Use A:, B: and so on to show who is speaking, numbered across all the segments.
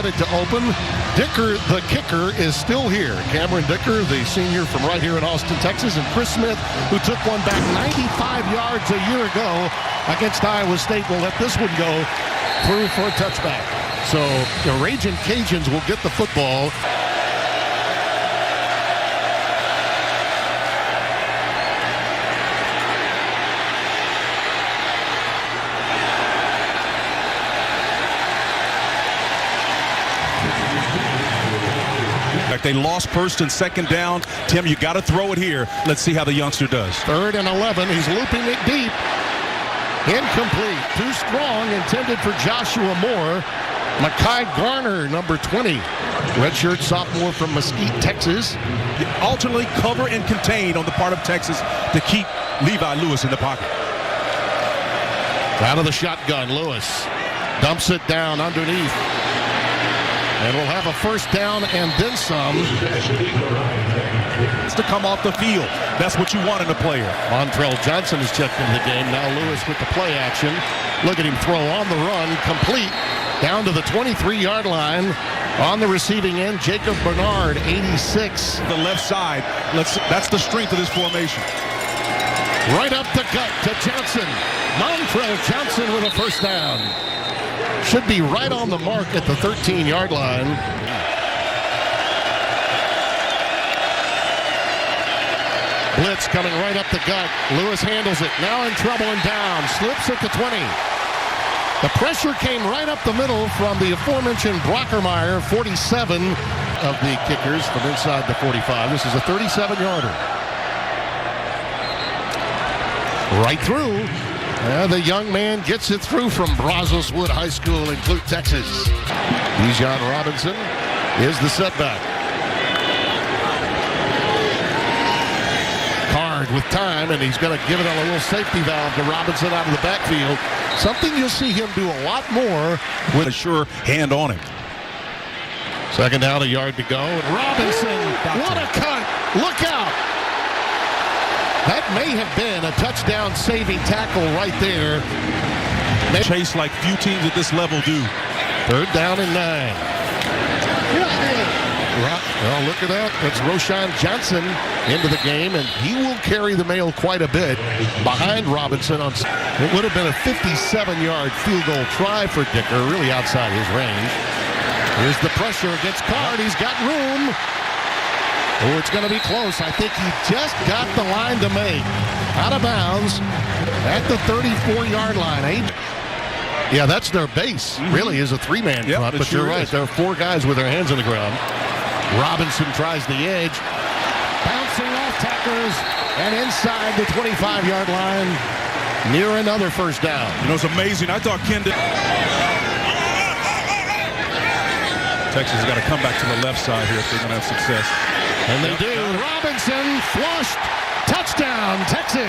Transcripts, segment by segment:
A: it to open. Dicker, the kicker, is still here. Cameron Dicker, the senior from right here in Austin, Texas, and Chris Smith, who took one back 95 yards a year ago against Iowa State, will let this one go through for a touchback. So the Raging Cajuns will get the football.
B: They lost first and second down. Tim, you got to throw it here. Let's see how the youngster does.
A: 3rd and 11. He's looping it deep. Incomplete. Too strong. Intended for Joshua Moore. Mekhi Garner, number 20. Redshirt sophomore from Mesquite, Texas.
B: Alternately cover and contain on the part of Texas to keep Levi Lewis in the pocket.
A: Out of the shotgun, Lewis dumps it down underneath. And we'll have a first down and then some.
B: It's to come off the field. That's what you want in a player.
A: Montrell Johnson is checked into the game. Now Lewis with the play action. Look at him throw on the run. Complete. Down to the 23-yard line. On the receiving end, Jacob Bernard, 86.
B: The left side. That's the strength of this formation.
A: Right up the gut to Johnson. Montrell Johnson with a first down. Should be right on the mark at the 13-yard line. Blitz coming right up the gut. Lewis handles it. Now in trouble and down. Slips at the 20. The pressure came right up the middle from the aforementioned Brockermeyer, 47 of the kickers from inside the 45. This is a 37-yarder. Right through. The young man gets it through from Brazos Wood High School in Clute, Texas. Bijan Robinson is the setback. Card with time, and he's going to give it a little safety valve to Robinson out of the backfield. Something you'll see him do a lot more with
B: a sure hand on him.
A: Second down, a yard to go. And Robinson, what a cut. Look out. That may have been a touchdown-saving tackle right there.
B: Chase like few teams at this level do.
A: 3rd down and 9. Well, look at that. That's Roschon Johnson into the game, and he will carry the mail quite a bit behind Robinson. It would have been a 57-yard field goal try for Dicker, really outside his range. Here's the pressure against Card. He's got room. Oh, it's going to be close. I think he just got the line to make. Out of bounds at the 34-yard line. Yeah, that's their base. Really is a 3-man front, but you're right. There are 4 guys with their hands on the ground. Robinson tries the edge. Bouncing off tacklers and inside the 25-yard line near another first down.
B: You know, it's amazing. I thought Kendall. Texas has got to come back to the left side here if they're going to have success.
A: And they do. Robinson flushed. Touchdown, Texas.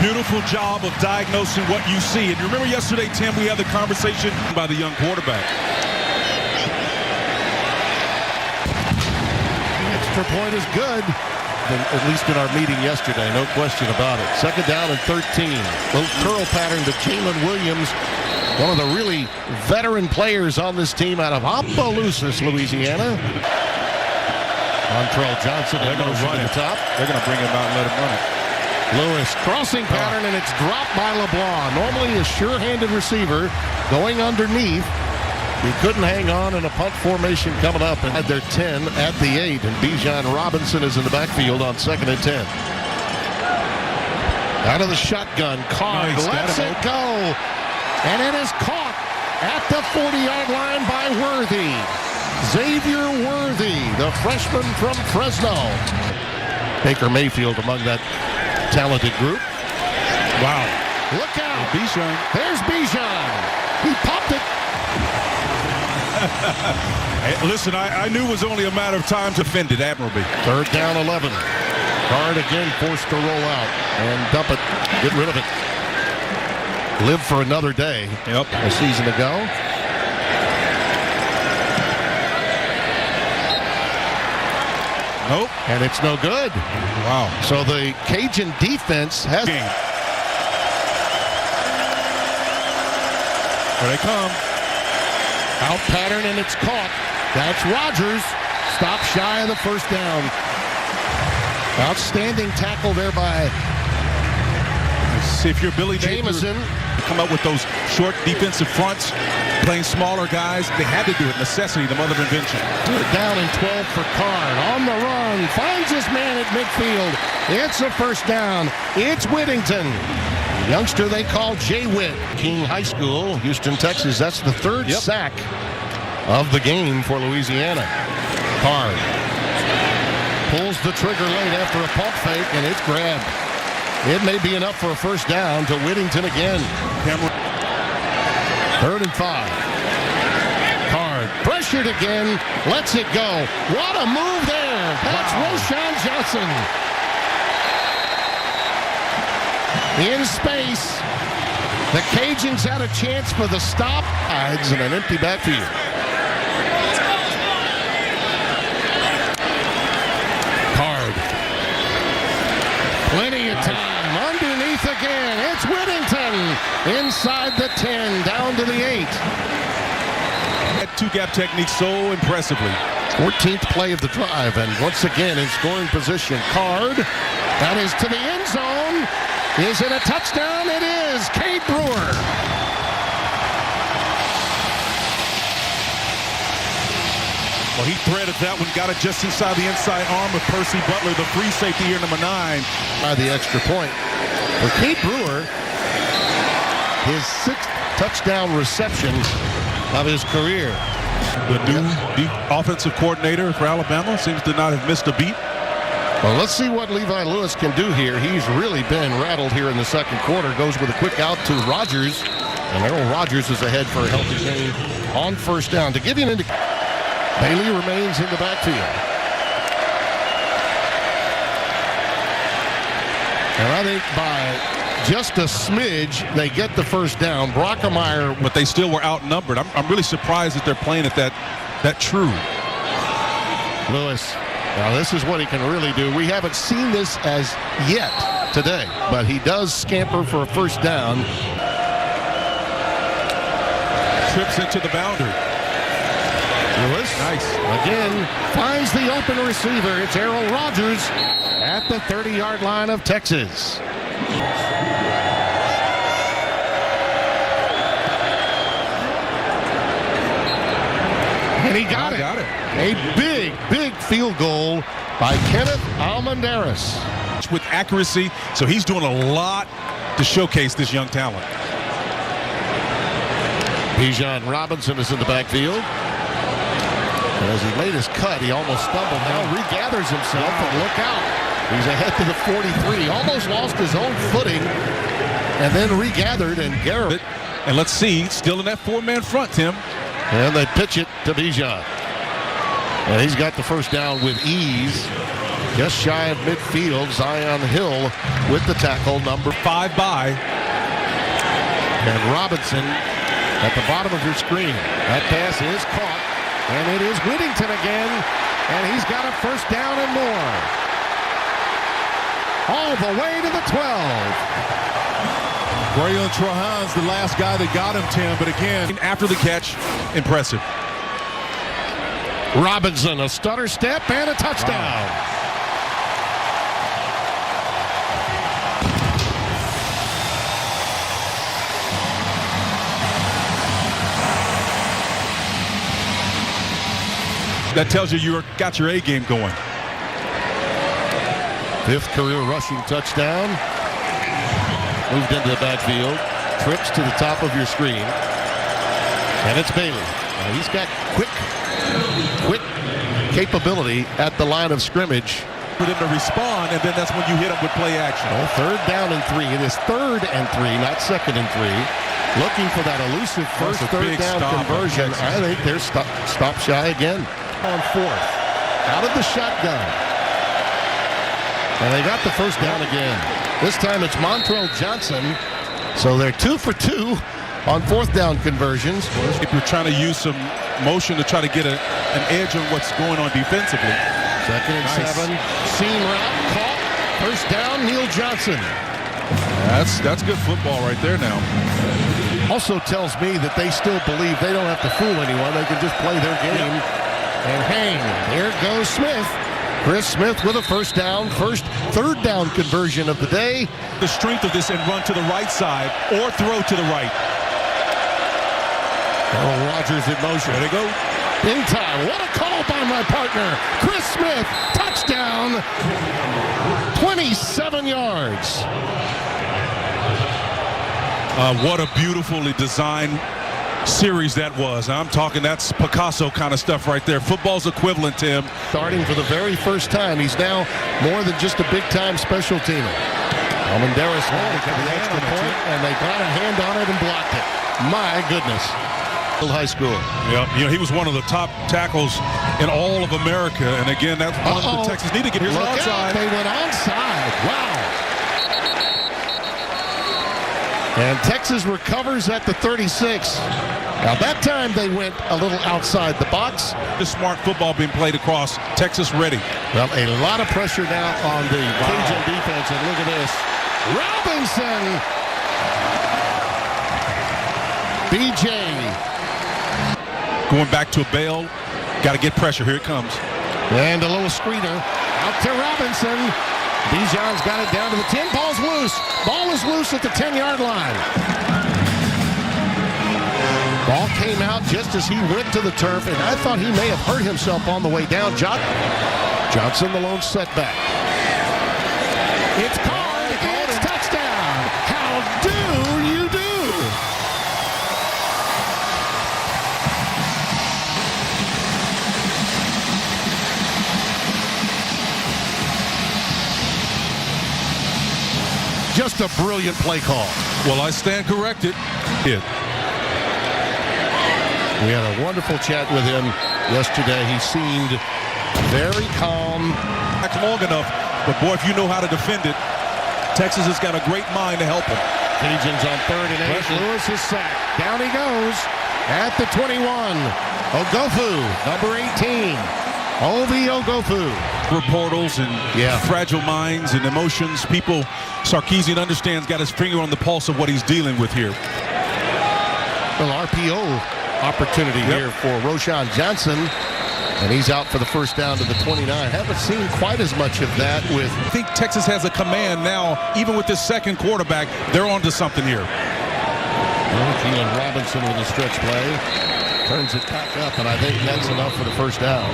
B: Beautiful job of diagnosing what you see. And you remember yesterday, Tim, we had the conversation by the young quarterback.
A: Extra point is good. At least in our meeting yesterday, no question about it. Second down and 13. Little curl pattern to Jalen Williams, one of the really veteran players on this team out of Opelousas, Louisiana. Montrell Johnson, they're going to run the top.
B: They're going to bring him out and let him run it.
A: Lewis, crossing pattern, and it's dropped by LeBlanc. Normally a sure-handed receiver going underneath. He couldn't hang on in a punt formation coming up, and had their 10 at the 8. And Bijan Robinson is in the backfield on 2nd and 10. Out of the shotgun, Card lets it go. And it is caught at the 40-yard line by Worthy. Xavier Worthy, the freshman from Fresno. Baker Mayfield among that talented group. Wow. Look out.
B: Bijan.
A: There's Bijan. He popped it.
B: Hey, listen, I knew it was only a matter of time to fend it admirably.
A: 3rd down, 11. Card again forced to roll out and dump it. Get rid of it. Live for another day.
B: Yep.
A: A season ago.
B: Nope.
A: And it's no good.
B: Wow.
A: So the Cajun defense has...
B: Here they come.
A: Out pattern, and it's caught. That's Rogers. Stop shy of the first down. Outstanding tackle there by
B: See if you're Billy
A: Jamison.
B: Come up with those short defensive fronts, playing smaller guys. They had to do it. Necessity, the mother of invention.
A: Down and 12 for Card. On the run. Finds his man at midfield. It's a first down. It's Whittington. The youngster they call Jay Witt. King High School, Houston, Texas. That's the third sack of the game for Louisiana. Card pulls the trigger late after a pump fake, and it's grabbed. It may be enough for a first down to Whittington again. 3rd and 5. Card pressured again, lets it go. What a move there. That's Roshan Johnson. In space. The Cajuns had a chance for the stop. Hides in an empty backfield. Card. Plenty of time. Underneath again. It's Whittington. Inside the 10. Down to the 8.
B: That two-gap technique so impressively.
A: 14th play of the drive. And once again in scoring position. Card. That is to the end zone. Is it a touchdown? It is. Cade Brewer.
B: Well, he threaded that one, got it just inside the inside arm of Percy Butler, the free safety here, number 9.
A: By the extra point. For Cade Brewer, his 6th touchdown reception of his career.
B: The new offensive coordinator for Alabama seems to not have missed a beat.
A: Well, let's see what Levi Lewis can do here. He's really been rattled here in the second quarter. Goes with a quick out to Rogers. And Errol Rogers is ahead for a healthy gain on first down. To give you an indication, Bailey remains in the backfield. And I think by just a smidge, they get the first down. Brockemeyer.
B: But they still were outnumbered. I'm really surprised that they're playing at that true.
A: Lewis. Now this is what he can really do. We haven't seen this as yet today, but he does scamper for a first down.
B: Trips into the boundary.
A: Lewis, nice. Again, finds the open receiver. It's Errol Rogers at the 30-yard line of Texas. And he got it. A big field goal by Kenneth Almendares.
B: With accuracy, so he's doing a lot to showcase this young talent.
A: Bijan Robinson is in the backfield. And as he made his cut, he almost stumbled. Now regathers himself and look out. He's ahead to the 43. Almost lost his own footing and then regathered, and Garrett.
B: And let's see, still in that 4-man front, Tim.
A: And they pitch it to Bijan. And he's got the first down with ease. Just shy of midfield. Zion Hill with the tackle, number
B: 5 by.
A: And Robinson at the bottom of your screen. That pass is caught. And it is Whittington again. And he's got a first down and more. All the way to the 12.
C: Braylon Trahan's the last guy that got him, Tim, but again,
B: after the catch, impressive.
A: Robinson, a stutter step and a touchdown.
B: That tells you got your A game going.
A: 5th career rushing touchdown. Moved into the backfield. Trips to the top of your screen. And it's Bailey. He's got quick capability at the line of scrimmage.
B: For them to respond, and then that's when you hit them with play action.
A: Well, 3rd down and 3. It is 3rd and 3, not 2nd and 3. Looking for that elusive first third down conversion. I think they're stop shy again. On 4th. Out of the shotgun. And they got the first down again. This time it's Montrell Johnson. So they're 2 for 2 on 4th down conversions.
B: If you're trying to use some motion to try to get an edge on what's going on defensively.
A: Second and
B: Nice.
A: 7. Seam route caught. First down, Neil Johnson.
C: That's good football right there now.
A: Also tells me that they still believe they don't have to fool anyone. They can just play their game and hang. There goes Smith. Chris Smith with a first down. First third down conversion of the day.
B: The strength of this and run to the right side or throw to the right.
A: Aaron Rodgers in motion.
B: There they go.
A: In time. What a call by my partner. Chris Smith. Touchdown. 27 yards.
B: What a beautifully designed series that was. I'm talking, that's Picasso kind of stuff right there. Football's equivalent, Tim.
A: Starting for the very first time. He's now more than just a big-time special teamer. Almendaris wanted to the extra point, and they got a hand on it and blocked it. My goodness. High school.
B: Yep. You know, he was one of the top tackles in all of America. And again, that's one that Texas needed to get. Here's an
A: Look out.
B: onside.
A: They went onside. Wow. And Texas recovers at the 36. Now that time they went a little outside the box.
B: The smart football being played across. Texas ready.
A: Well, a lot of pressure now on the Cajun defense. And look at this. Robinson. BJ.
B: Going back to a bail. Got to get pressure. Here it comes.
A: And a little screener. Out to Robinson. Bijan's got it down to the 10. Ball's loose. Ball is loose at the 10-yard line. Ball came out just as he went to the turf, and I thought he may have hurt himself on the way down. Johnson, the lone setback. It's called. It's touchdown. How do you do? Just a brilliant play call.
B: Well, I stand corrected. Yeah.
A: We had a wonderful chat with him yesterday. He seemed very calm.
B: Back long enough, but boy, if you know how to defend it, Texas has got a great mind to help him.
A: Cajuns on 3rd and 8. Lewis is sacked. Down he goes at the 21. Ogofu, number 18. Ovi Ogofu.
B: Portals and fragile minds and emotions. People, Sarkisian understands, got his finger on the pulse of what he's dealing with here.
A: Well, RPO opportunity here for Roschon Johnson, and he's out for the first down to the 29. Haven't seen quite as much of that with.
B: I think Texas has a command now, even with this second quarterback. They're onto something here.
A: Keelan Robinson with a stretch play. Turns it back up, and I think that's enough for the first down.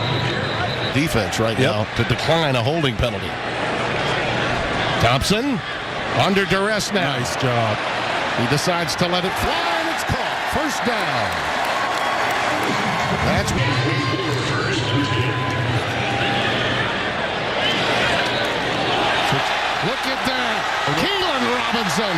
A: Defense right now to decline a holding penalty. Thompson under duress now.
B: Nice job.
A: He decides to let it fly, and it's caught. First down. That's look at that. Keelan Robinson.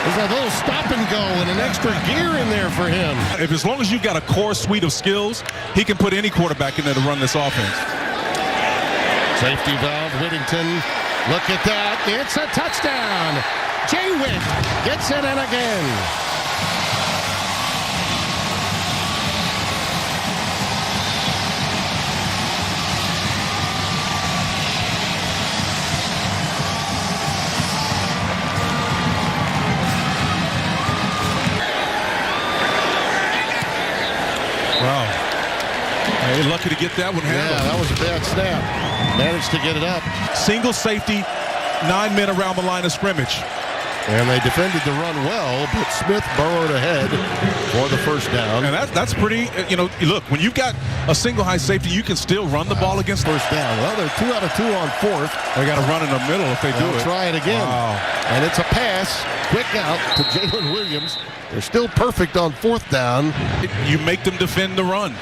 A: There's a little stop and go and an extra gear in there for him.
B: If as long as you've got a core suite of skills, he can put any quarterback in there to run this offense.
A: Safety valve, Whittington. Look at that. It's a touchdown. Jay Witt gets it in again.
B: Wow. Hey, lucky to get that one handled.
A: Yeah, that was a bad snap. Managed to get it up.
B: Single safety, 9 men around the line of scrimmage.
A: And they defended the run well, but Smith burrowed ahead for the first down.
B: And that's pretty, you know, look, when you've got a single high safety, you can still run the ball against
A: first down. Well, they're 2 out of 2 on 4th.
B: They got to run in the middle if they do it.
A: Try it again.
B: Wow.
A: And it's a pass, quick out to Jalen Williams. They're still perfect on 4th down.
B: You make them defend the run.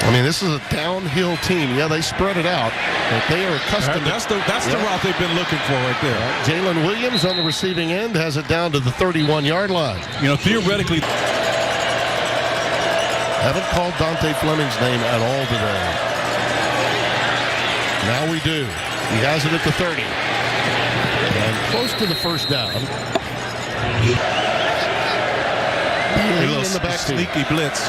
A: I mean, this is a downhill team. Yeah, they spread it out, but they are accustomed.
B: That's the route they've been looking for right there.
A: Jalen Williams on the receiving end has it down to the 31-yard line.
B: You know, theoretically,
A: haven't called Dante Fleming's name at all today. Now we do. He has it at the 30. And close to the first down.
B: A little sneaky blitz.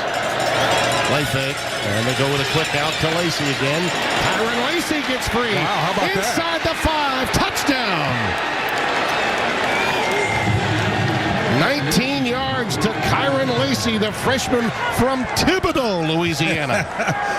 A: Play fake, and they go with a quick out to Lacey again. Kyron Lacey gets free.
B: Wow, how about
A: Inside the 5, touchdown. 19 yards to Kyron Lacey, the freshman from Thibodaux, Louisiana.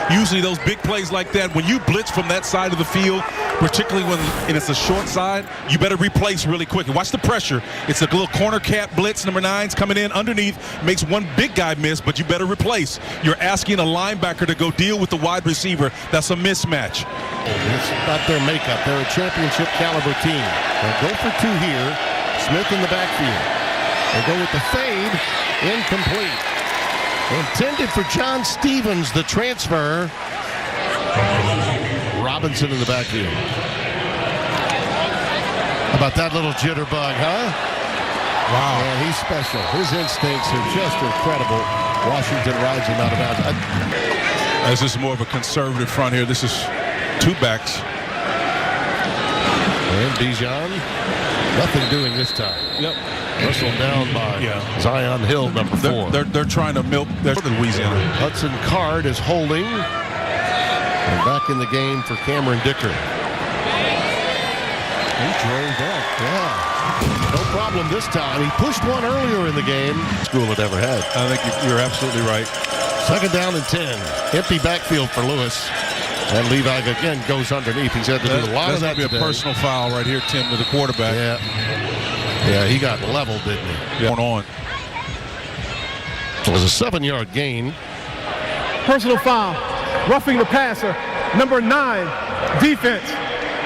B: Usually those big plays like that, when you blitz from that side of the field, particularly when it's a short side, you better replace really quick. Watch the pressure. It's a little corner cat blitz. Number 9's coming in underneath, makes one big guy miss, but you better replace. You're asking a linebacker to go deal with the wide receiver. That's a mismatch.
A: It's not their makeup. They're a championship caliber team. They'll go for 2 here. Smith in the backfield. They go with the fade, incomplete. Intended for John Stevens, the transfer. Robinson in the backfield. How about that little jitterbug, huh?
B: Wow.
A: Man, he's special. His instincts are just incredible. Washington rides him out of bounds.
B: This is more of a conservative front here. This is 2 backs.
A: And Bijan, nothing doing this time.
B: Yep.
A: Whistled down by Zion Hill, number 4.
B: They're trying to milk Louisiana.
A: Hudson Card is holding. And back in the game for Cameron Dicker. He drove up, no problem this time. He pushed one earlier in the game. School had ever had.
B: I think you're absolutely right.
A: 2nd down and 10. Empty backfield for Lewis. And Levi again goes underneath. He's had to do a lot of that
B: today. That's going to be a personal foul right here, Tim, to the quarterback.
A: Yeah, he got leveled, didn't he?
B: Going on.
A: It was a 7-yard gain.
D: Personal foul, roughing the passer. Number 9, defense.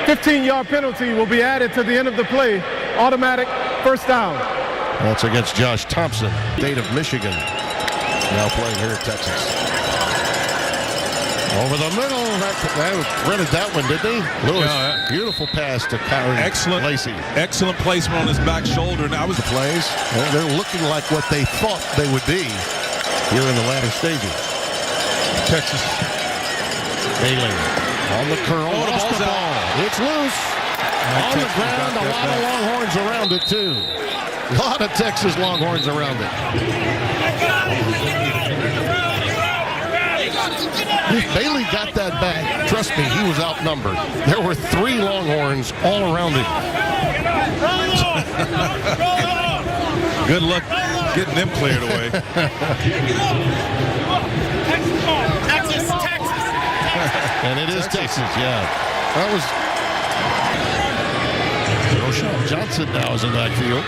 D: 15-yard penalty will be added to the end of the play. Automatic first down.
A: That's against Josh Thompson, state of Michigan. Now playing here at Texas. Over the middle. That rented that one, didn't he? Lewis, beautiful pass to Kyron Lacey.
B: Excellent placement on his back shoulder. Now was
A: the plays. They're looking like what they thought they would be here in the latter stages.
B: Texas.
A: Bailey on the curl. Lost the ball. It's loose. On the ground. A lot of Longhorns around it, too. A lot of Texas Longhorns around it. If Bailey got that back, trust me, he was outnumbered. There were 3 Longhorns all around him.
B: Good luck getting them cleared away.
E: Texas.
A: And it is Texas, yeah. That was Roshan Johnson now is in the backfield.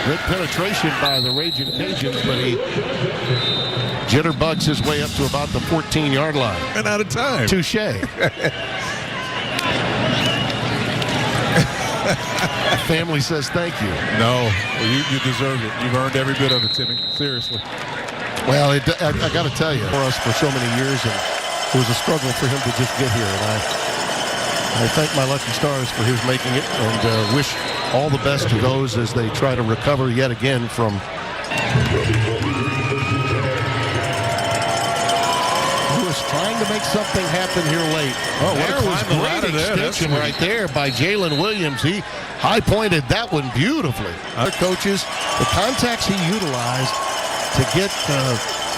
A: Good penetration by the Raging Cajuns, but he jitterbugs his way up to about the 14-yard line.
B: And out of time.
A: Touche. Family says thank you.
B: No, you deserve it. You've earned every bit of it, Timmy. Seriously.
A: Well, I got to tell you, for us for so many years, and it was a struggle for him to just get here. And I thank my lucky stars for his making it, and wish all the best to those as they try to recover yet again from. Lewis trying to make something happen here late. Oh, there was great extension right there by Jalen Williams. He high-pointed that one beautifully. Other coaches, the contacts he utilized to get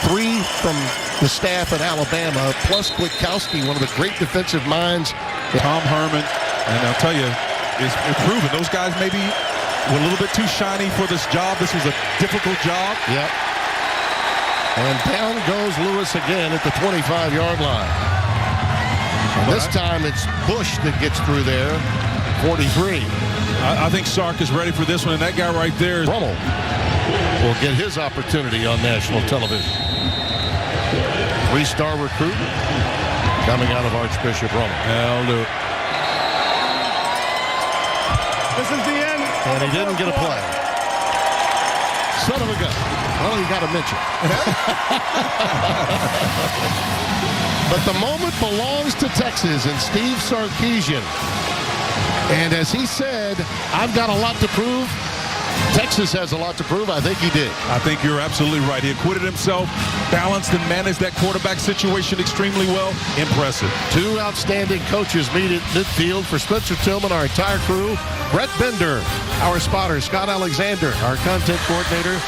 A: 3 from the staff at Alabama, plus Kwiatkowski, one of the great defensive minds.
B: Tom Herman, and I'll tell you, is improving. Those guys maybe were a little bit too shiny for this job. This was a difficult job.
A: Yep. And down goes Lewis again at the 25-yard line. And this time it's Bush that gets through there, 43.
B: I think Sark is ready for this one, and that guy right there.
A: Brummel will get his opportunity on national television. 3-star recruit coming out of Archbishop Brummel.
B: I'll do it.
D: This is the end.
A: And he didn't get a play. Son of a gun. Well, you got to mention. But the moment belongs to Texas and Steve Sarkisian. And as he said, I've got a lot to prove. Texas has a lot to prove. I think he did.
B: I think you're absolutely right. He acquitted himself, balanced and managed that quarterback situation extremely well. Impressive.
A: 2 outstanding coaches meet at midfield for Spencer Tillman, our entire crew. Brett Bender, our spotter. Scott Alexander, our content coordinator.